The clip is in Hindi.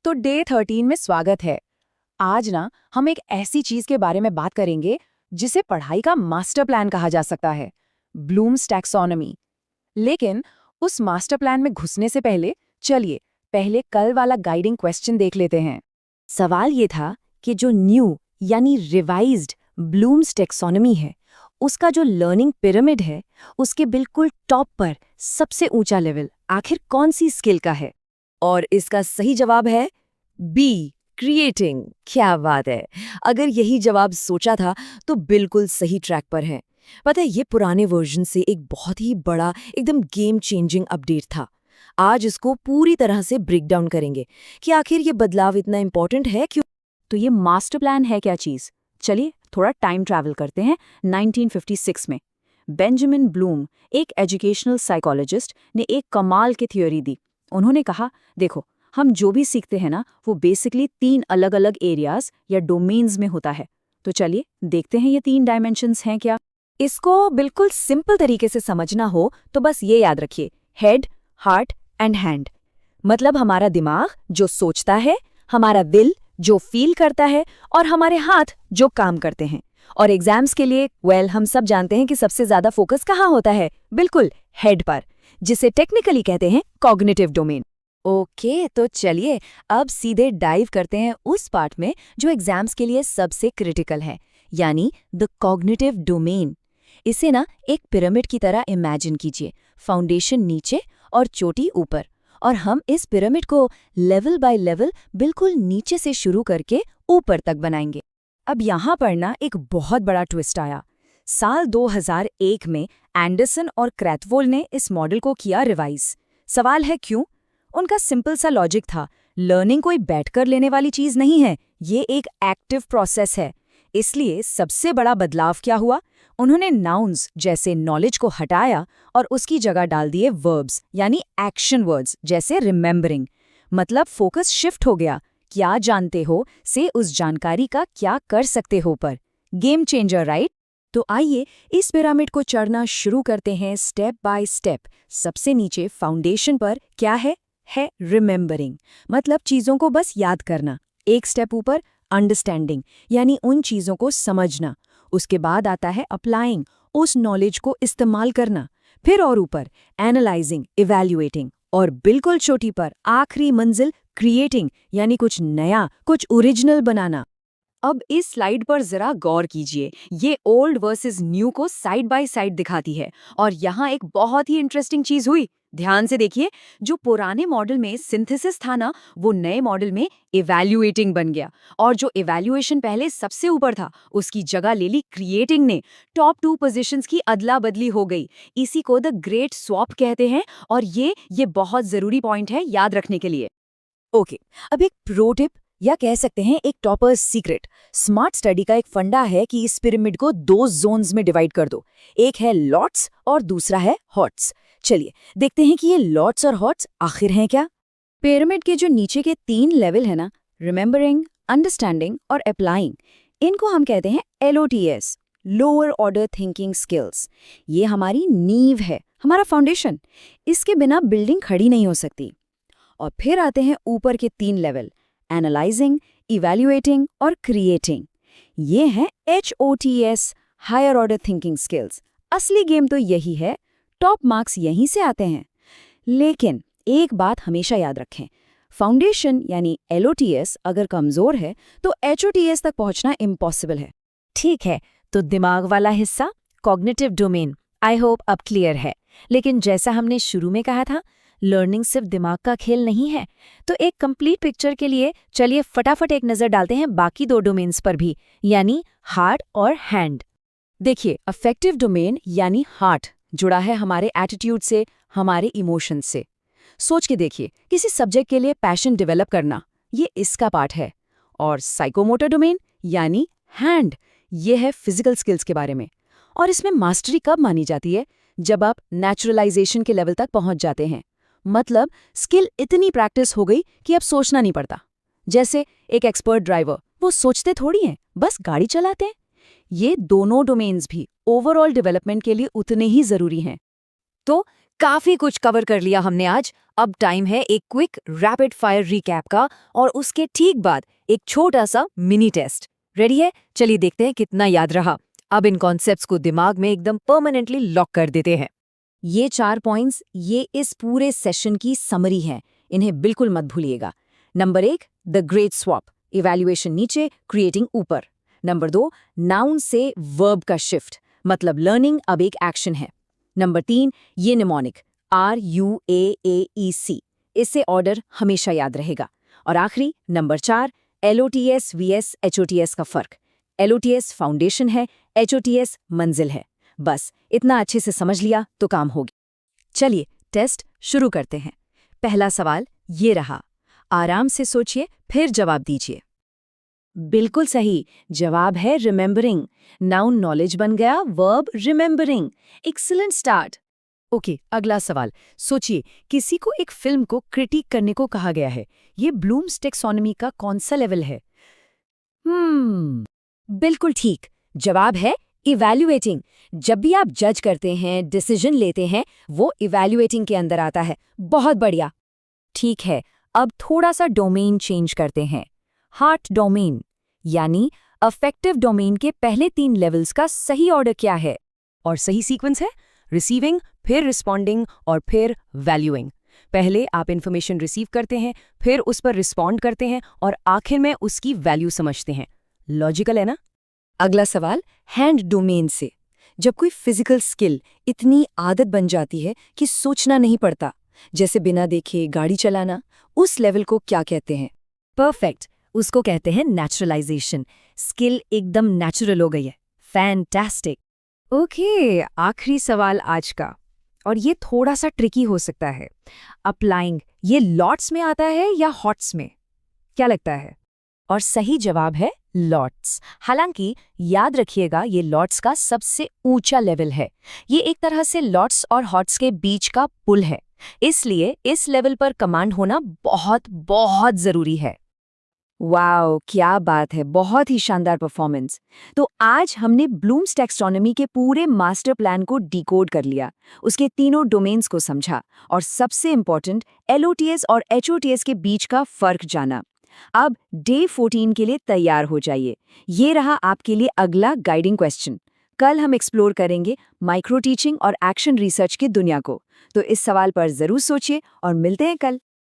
तो डे 13 में स्वागत है। आज ना हम एक ऐसी चीज के बारे में बात करेंगे जिसे पढ़ाई का मास्टर प्लान कहा जा सकता है, ब्लूम्स टैक्सोनॉमी। लेकिन उस मास्टर प्लान में घुसने से पहले चलिए पहले कल वाला गाइडिंग क्वेश्चन देख लेते हैं। सवाल ये था कि जो न्यू यानी रिवाइज्ड ब्लूम्स टैक्सोनॉमी है, उसका जो लर्निंग पिरामिड है, उसके बिल्कुल टॉप पर सबसे ऊंचा लेवल आखिर कौन सी स्किल का है? और इसका सही जवाब है बी, क्रिएटिंग। क्या बात है! अगर यही जवाब सोचा था तो बिल्कुल सही ट्रैक पर है। पता है, ये पुराने वर्जन से एक बहुत ही बड़ा, एकदम गेम चेंजिंग अपडेट था। आज इसको पूरी तरह से ब्रेक डाउन करेंगे कि आखिर ये बदलाव इतना इंपॉर्टेंट है क्यों। तो ये मास्टर प्लान है क्या चीज? चलिए थोड़ा टाइम ट्रैवल करते हैं 1956 में। बेंजामिन ब्लूम, एक एजुकेशनल साइकोलॉजिस्ट, ने एक कमाल की थ्योरी दी। उन्होंने कहा, देखो, हम जो भी सीखते हैं ना, वो बेसिकली 3 अलग अलग एरियाज या डोमेन्स में होता है। तो चलिए देखते हैं ये 3 डायमेंशंस हैं क्या। इसको बिल्कुल सिंपल तरीके से समझना हो तो बस ये याद रखिए, हेड, हार्ट एंड हैंड। मतलब हमारा दिमाग जो सोचता है, हमारा दिल जो फील करता है, और हमारे हाथ जो काम करते हैं। और एग्जाम्स के लिए हम सब जानते हैं कि सबसे ज्यादा फोकस कहाँ होता है? बिल्कुल हेड पर, जिसे टेक्निकली कहते हैं कॉग्निटिव डोमेन। ओके, तो चलिए अब सीधे डाइव करते हैं उस पार्ट में जो एग्जाम्स के लिए सबसे क्रिटिकल है, यानी द कॉग्निटिव डोमेन। इसे ना एक पिरामिड की तरह इमेजिन कीजिए, फाउंडेशन नीचे और चोटी ऊपर। और हम इस पिरामिड को लेवल बाय लेवल बिल्कुल नीचे से शुरू करके ऊपर तक बनाएंगे। अब यहाँ पर ना एक बहुत बड़ा ट्विस्ट आया। साल 2001 में एंडरसन और क्रैथवोल ने इस मॉडल को किया रिवाइज। सवाल है क्यों? उनका सिंपल सा लॉजिक था, लर्निंग कोई बैठकर लेने वाली चीज नहीं है, ये एक एक्टिव प्रोसेस है। इसलिए सबसे बड़ा बदलाव क्या हुआ? उन्होंने नाउन्स जैसे नॉलेज को हटाया और उसकी जगह डाल दिए वर्ब्स यानी एक्शन वर्ड्स जैसे रिमेंबरिंग। मतलब फोकस शिफ्ट हो गया, क्या जानते हो से उस जानकारी का क्या कर सकते हो पर। Game changer, right? तो आइए इस पिरामिड को चढ़ना शुरू करते हैं स्टेप बाय स्टेप। सबसे नीचे फाउंडेशन पर क्या है रिमेंबरिंग, मतलब चीजों को बस याद करना। एक स्टेप ऊपर अंडरस्टैंडिंग, यानी उन चीजों को समझना। उसके बाद आता है अप्लाइंग, उस नॉलेज को इस्तेमाल करना। फिर और ऊपर एनालाइजिंग, इवैल्यूएटिंग, और बिल्कुल चोटी पर आखिरी मंजिल क्रिएटिंग, यानी कुछ नया, कुछ ओरिजिनल बनाना। अब इस स्लाइड पर जरा गौर कीजिए, ये ओल्ड वर्सेस न्यू को साइड बाय साइड दिखाती है। और यहाँ एक बहुत ही इंटरेस्टिंग चीज हुई, ध्यान से देखिए। जो पुराने मॉडल में सिंथेसिस था ना, वो नए मॉडल में इवैल्यूएटिंग बन गया। और जो इवैल्यूएशन पहले सबसे ऊपर था, उसकी जगह ले ली क्रिएटिंग ने। टॉप 2 पोजीशंस की अदला बदली हो गई। इसी को द ग्रेट स्वैप कहते हैं। और ये बहुत जरूरी पॉइंट है याद रखने के लिए। ओके, अब एक प्रो टिप, या कह सकते हैं एक टॉपर्स सीक्रेट। स्मार्ट स्टडी का एक फंडा है कि इस पिरामिड को 2 जोन्स में डिवाइड कर दो। एक है लॉट्स और दूसरा है हॉट्स। चलिए देखते हैं कि ये लॉट्स और हॉट्स आखिर हैं क्या। पिरामिड के जो नीचे के 3 लेवल है ना, रिमेंबरिंग, अंडरस्टैंडिंग और अप्लाइंग, इनको हम कहते हैं LOTS, lower order thinking skills. ये हमारी नींव है, हमारा फाउंडेशन। इसके बिना बिल्डिंग खड़ी नहीं हो सकती। और फिर आते हैं ऊपर के 3 लेवल, एनालाइजिंग, इवैल्यूएटिंग और क्रिएटिंग। ये हैं HOTS, higher order thinking skills. असली गेम तो यही है, टॉप मार्क्स यहीं से आते हैं। लेकिन एक बात हमेशा याद रखें, फाउंडेशन यानी LOTS अगर कमजोर है तो HOTS तक पहुंचना इम्पॉसिबल है। ठीक है, तो दिमाग वाला हिस्सा, कॉग्निटिव डोमेन, आई होप अब क्लियर है। लेकिन जैसा हमने शुरू में कहा था, लर्निंग सिर्फ दिमाग का खेल नहीं है। तो एक कंप्लीट पिक्चर के लिए चलिए फटाफट एक नजर डालते हैं बाकी 2 डोमेन्स पर भी, यानी हार्ट और हैंड। देखिए, अफेक्टिव डोमेन यानी हार्ट जुड़ा है हमारे एटीट्यूड से, हमारे इमोशन से। सोच के देखिए, किसी सब्जेक्ट के लिए पैशन डेवलप करना, ये इसका पार्ट है। और साइकोमोटर डोमेन यानी हैंड, ये है फिजिकल स्किल्स के बारे में। और इसमें मास्टरी कब मानी जाती है? जब आप नेचुरलाइजेशन के लेवल तक पहुंच जाते हैं। मतलब स्किल इतनी प्रैक्टिस हो गई कि अब सोचना नहीं पड़ता। जैसे एक एक्सपर्ट ड्राइवर, वो सोचते थोड़ी हैं, बस गाड़ी चलाते हैं। ये दोनों डोमेन्स भी ओवरऑल डेवलपमेंट के लिए उतने ही जरूरी हैं। तो काफी कुछ कवर कर लिया हमने आज। अब टाइम है एक क्विक रैपिड फायर रिकैप का, और उसके ठीक बाद एक छोटा सा मिनी टेस्ट। रेडी है? चलिए देखते हैं कितना याद रहा। अब इन कॉन्सेप्ट्स को दिमाग में एकदम परमानेंटली लॉक कर देते हैं। ये 4 पॉइंट्स ये इस पूरे सेशन की समरी हैं, इन्हें बिल्कुल मत भूलिएगा। Number 1, the great swap, evaluation नीचे, क्रिएटिंग ऊपर। नंबर 2, नाउन से वर्ब का शिफ्ट, मतलब लर्निंग अब एक एक्शन है। नंबर 3, ये निमोनिक RUAAEC, इससे ऑर्डर हमेशा याद रहेगा। और आखिरी नंबर 4, LOTS vs HOTS का फर्क। LOTS फाउंडेशन है, HOTS मंजिल है। बस इतना अच्छे से समझ लिया तो काम होगी। चलिए टेस्ट शुरू करते हैं। पहला सवाल ये रहा, आराम से सोचिए फिर जवाब दीजिए। बिल्कुल सही जवाब है रिमेंबरिंग। नाउन नॉलेज बन गया, verb remembering. Excellent start. Okay, अगला सवाल। सोचिए किसी को एक फिल्म को क्रिटिक करने को कहा गया है। ये ब्लूम्स टेक्सोनोमी का कौन सा लेवल है? बिल्कुल ठीक। जवाब है इवैल्यूएटिंग। जब भी आप जज करते हैं, डिसीजन लेते हैं, वो इवैल्यूएटिंग के अंदर आता है। बहुत बढ़िया। ठीक है, अब थोड़ा सा डोमेन चेंज करते हैं। हार्ट डोमेन यानी अफेक्टिव डोमेन के पहले 3 लेवल्स का सही ऑर्डर क्या है? और सही सीक्वेंस है रिसीविंग, फिर रिस्पॉन्डिंग और फिर वैल्यूइंग। पहले आप इन्फॉर्मेशन रिसीव करते हैं, फिर उस पर रिस्पॉन्ड करते हैं और आखिर में उसकी वैल्यू समझते हैं। लॉजिकल है ना? अगला सवाल हैंड डोमेन से। जब कोई फिजिकल स्किल इतनी आदत बन जाती है कि सोचना नहीं पड़ता, जैसे बिना देखे गाड़ी चलाना, उस लेवल को क्या कहते हैं? परफेक्ट, उसको कहते हैं नेचुरलाइजेशन। स्किल एकदम नेचुरल हो गई है। फैंटास्टिक। ओके, आखिरी सवाल आज का, और ये थोड़ा सा ट्रिकी हो सकता है। अप्लाइंग, ये लॉट्स में आता है या हॉट्स में? क्या लगता है? और सही जवाब है लॉट्स। हालांकि याद रखिएगा ये लॉट्स का सबसे ऊंचा लेवल है। ये एक तरह से लॉट्स और हॉट्स के बीच का पुल है, इसलिए इस लेवल पर कमांड होना बहुत बहुत जरूरी है। वाओ, क्या बात है, बहुत ही शानदार परफॉर्मेंस। तो आज हमने ब्लूम्स टैक्सोनॉमी के पूरे मास्टर प्लान को डिकोड कर लिया, उसके तीनों डोमेन्स को समझा और सबसे इम्पोर्टेंट LOTS और HOTS के बीच का फर्क जाना। अब डे 14 के लिए तैयार हो जाइए। ये रहा आपके लिए अगला गाइडिंग क्वेश्चन। कल हम एक्सप्लोर करेंगे माइक्रो टीचिंग और एक्शन रिसर्च की दुनिया को। तो इस सवाल पर जरूर सोचिए और मिलते हैं कल।